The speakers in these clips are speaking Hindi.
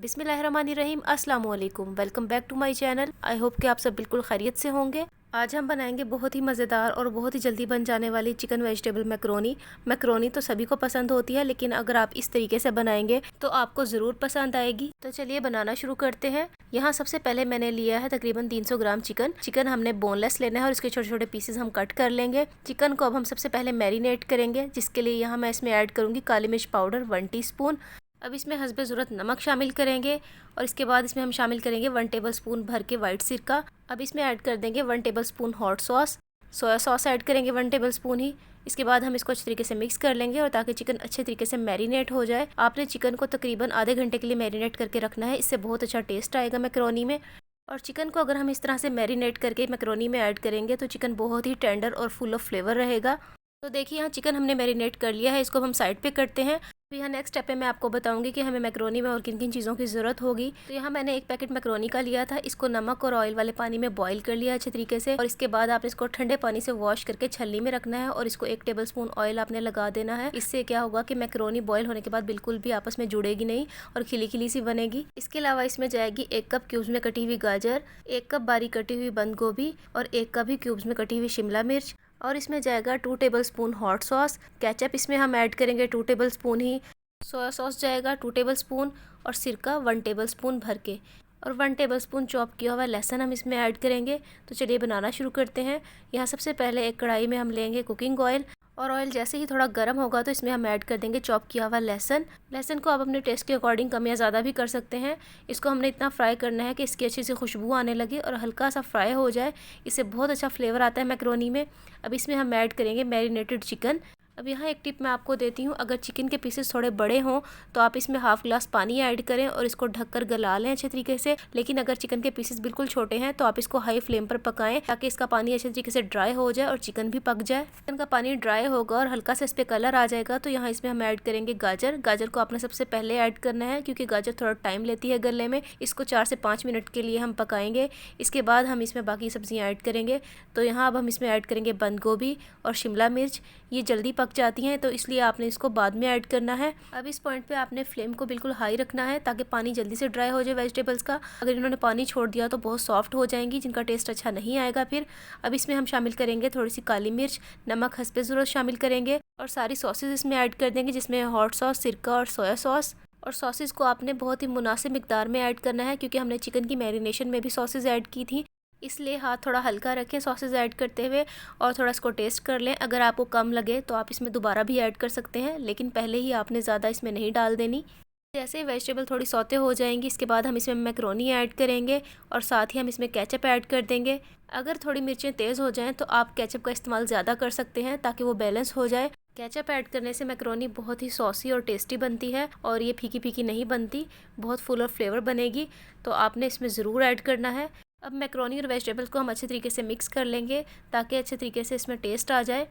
बिस्मिल्लाहिर्रहमानिर्रहीम, अस्सलाम वालेकुम। Welcome back to my channel. I hope कि आप सब बिल्कुल खैरियत से होंगे। आज हम बनाएंगे बहुत ही मज़ेदार और बहुत ही जल्दी बन जाने वाली चिकन वेजिटेबल मैक्रोनी। मैक्रोनी तो सभी को पसंद होती है, लेकिन अगर आप इस तरीके से बनाएंगे तो आपको ज़रूर पसंद आएगी। तो चलिए बनाना शुरू करते हैं। यहाँ सबसे पहले मैंने लिया है तकरीबन 300 ग्राम चिकन। चिकन हमने बोनलेस लेना है और इसके छोटे छोटे पीसेस हम कट कर लेंगे। चिकन को अब हम सबसे पहले मैरिनेट करेंगे, जिसके लिए यहाँ मैं इसमें ऐड करूँगी काली मिर्च पाउडर 1 टीस्पून। अब इसमें हस्बे ज़रूरत नमक शामिल करेंगे और इसके बाद इसमें हम शामिल करेंगे 1 टेबलस्पून भर के वाइट सिरका। अब इसमें ऐड कर देंगे 1 tablespoon hot sauce. Soya sauce add करेंगे 1 टेबलस्पून ही। इसके बाद हम इसको अच्छे तरीके से मिक्स कर लेंगे और ताकि चिकन अच्छे तरीके से मैरिनेट हो जाए। आपने चिकन को तकरीबन आधे घंटे के लिए मैरिनेट करके रखना है, इससे बहुत अच्छा टेस्ट आएगा मैक्रोनी में। और चिकन को अगर हम इस तरह से मैरिनेट करके मैक्रोनी में ऐड करेंगे तो चिकन बहुत ही टेंडर और फुल ऑफ फ्लेवर रहेगा। तो देखिए यहाँ चिकन हमने मैरिनेट कर लिया है, इसको हम साइड पे करते हैं। तो यहाँ नेक्स्ट स्टेप पे मैं आपको बताऊंगी कि हमें मैक्रोनी में और किन किन चीज़ों की ज़रूरत होगी। तो यहाँ मैंने 1 पैकेट मैक्रोनी का लिया था, इसको नमक और ऑयल वाले पानी में बॉईल कर लिया अच्छे तरीके से। और इसके बाद आपने इसको ठंडे पानी से वॉश करके छलनी में रखना है और इसको 1 टेबलस्पून ऑयल आपने लगा देना है। इससे क्या होगा कि मैक्रोनी बॉयल होने के बाद बिल्कुल भी आपस में जुड़ेगी नहीं और खिली खिली सी बनेगी। इसके अलावा इसमें जाएगी 1 कप क्यूब्स में कटी हुई गाजर, 1 कप बारीक कटी हुई बंद गोभी और 1 कप ही क्यूब्स में कटी हुई शिमला मिर्च। और इसमें जाएगा 2 टेबलस्पून हॉट सॉस। केचप इसमें हम ऐड करेंगे 2 टेबलस्पून ही। सोया सॉस जाएगा 2 टेबलस्पून और सिरका 1 टेबलस्पून भर के। और 1 टेबलस्पून चॉप किया हुआ लहसुन हम इसमें ऐड करेंगे। तो चलिए बनाना शुरू करते हैं। यहाँ सबसे पहले एक कढ़ाई में हम लेंगे कुकिंग ऑयल और ऑयल जैसे ही थोड़ा गर्म होगा तो इसमें हम ऐड कर देंगे चॉप किया हुआ लहसुन। लहसुन को आप अपने टेस्ट के अकॉर्डिंग कम या ज़्यादा भी कर सकते हैं। इसको हमने इतना फ्राई करना है कि इसकी अच्छी सी खुशबू आने लगे और हल्का सा फ्राई हो जाए। इससे बहुत अच्छा फ्लेवर आता है मैक्रोनी में। अब इसमें हम ऐड करेंगे मैरिनेटेड चिकन। अब यहाँ एक टिप मैं आपको देती हूँ, अगर चिकन के पीसेस थोड़े बड़े हों तो आप इसमें हाफ ग्लास पानी ऐड करें और इसको ढककर गला लें अच्छे तरीके से। लेकिन अगर चिकन के पीसेस बिल्कुल छोटे हैं तो आप इसको हाई फ्लेम पर पकाएं ताकि इसका पानी अच्छे तरीके से ड्राई हो जाए और चिकन भी पक जाए। चिकन का पानी ड्राई होगा और हल्का सा इस पर कलर आ जाएगा तो यहाँ इसमें हम ऐड करेंगे गाजर। गाजर को आपने सबसे पहले ऐड करना है क्योंकि गाजर थोड़ा टाइम लेती है गलने में। इसको 4 से 5 मिनट के लिए हम पकाएंगे। इसके बाद हम इसमें बाकी सब्जियाँ ऐड करेंगे। तो यहाँ अब हम इसमें ऐड करेंगे बंद गोभी और शिमला मिर्च। ये जल्दी पक जाती हैं तो इसलिए आपने इसको बाद में ऐड करना है। अब इस पॉइंट पे आपने फ्लेम को बिल्कुल हाई रखना है ताकि पानी जल्दी से ड्राई हो जाए वेजिटेबल्स का। अगर इन्होंने पानी छोड़ दिया तो बहुत सॉफ्ट हो जाएंगी, जिनका टेस्ट अच्छा नहीं आएगा फिर। अब इसमें हम शामिल करेंगे थोड़ी सी काली मिर्च, नमक हस्बे ज़रूरत शामिल करेंगे और सारी सॉसेज इसमें ऐड कर देंगे, जिसमें हॉट सॉस, सिरका और सोया सॉस। और सॉसेज को आपने बहुत ही मुनासिब मिकदार में ऐड करना है क्योंकि हमने चिकन की मैरिनेशन में भी सॉसेज ऐड की थी, इसलिए हाथ थोड़ा हल्का रखें सॉसेज ऐड करते हुए और थोड़ा इसको टेस्ट कर लें। अगर आपको कम लगे तो आप इसमें दोबारा भी ऐड कर सकते हैं, लेकिन पहले ही आपने ज़्यादा इसमें नहीं डाल देनी। जैसे ही वेजिटेबल थोड़ी सौते हो जाएंगी इसके बाद हम इसमें मैक्रोनी ऐड करेंगे और साथ ही हम इसमें केचप ऐड कर देंगे। अगर थोड़ी मिर्चें तेज़ हो जाएं तो आप केचप का इस्तेमाल ज़्यादा कर सकते हैं ताकि वो बैलेंस हो जाए। केचप ऐड करने से मैक्रोनी बहुत ही सॉसी और टेस्टी बनती है और ये फीकी फीकी नहीं बनती, बहुत फुल और फ्लेवर बनेगी। तो आपने इसमें ज़रूर ऐड करना है। अब मैक्रोनी और वेजिटेबल्स को हम अच्छे तरीके से मिक्स कर लेंगे ताकि अच्छे तरीके से इसमें टेस्ट आ जाए।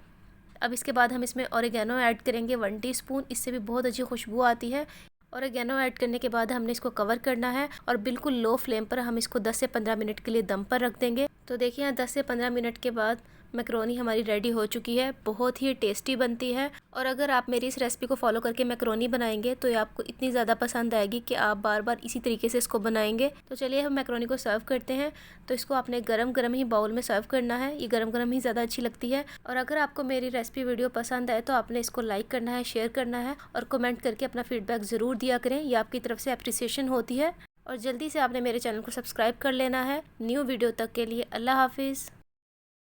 अब इसके बाद हम इसमें ऑरिगेनो ऐड करेंगे 1 टीस्पून, इससे भी बहुत अच्छी खुशबू आती है। ऑरिगेनो ऐड करने के बाद हमने इसको कवर करना है और बिल्कुल लो फ्लेम पर हम इसको 10 से 15 मिनट के लिए दम पर रख देंगे। तो देखिए यहाँ 10 से 15 मिनट के बाद मैक्रोनी हमारी रेडी हो चुकी है। बहुत ही टेस्टी बनती है और अगर आप मेरी इस रेसिपी को फॉलो करके मैक्रोनी बनाएंगे तो ये आपको इतनी ज़्यादा पसंद आएगी कि आप बार बार इसी तरीके से इसको बनाएंगे। तो चलिए हम मैक्रोनी को सर्व करते हैं। तो इसको आपने गरम गरम ही बाउल में सर्व करना है, ये गरम गरम ही ज़्यादा अच्छी लगती है। और अगर आपको मेरी रेसिपी वीडियो पसंद आए तो आपने इसको लाइक करना है, शेयर करना है और कमेंट करके अपना फीडबैक ज़रूर दिया करें, ये आपकी तरफ से अप्रिसिएशन होती है। और जल्दी से आपने मेरे चैनल को सब्सक्राइब कर लेना है। न्यू वीडियो तक के लिए अल्लाह हाफिज़।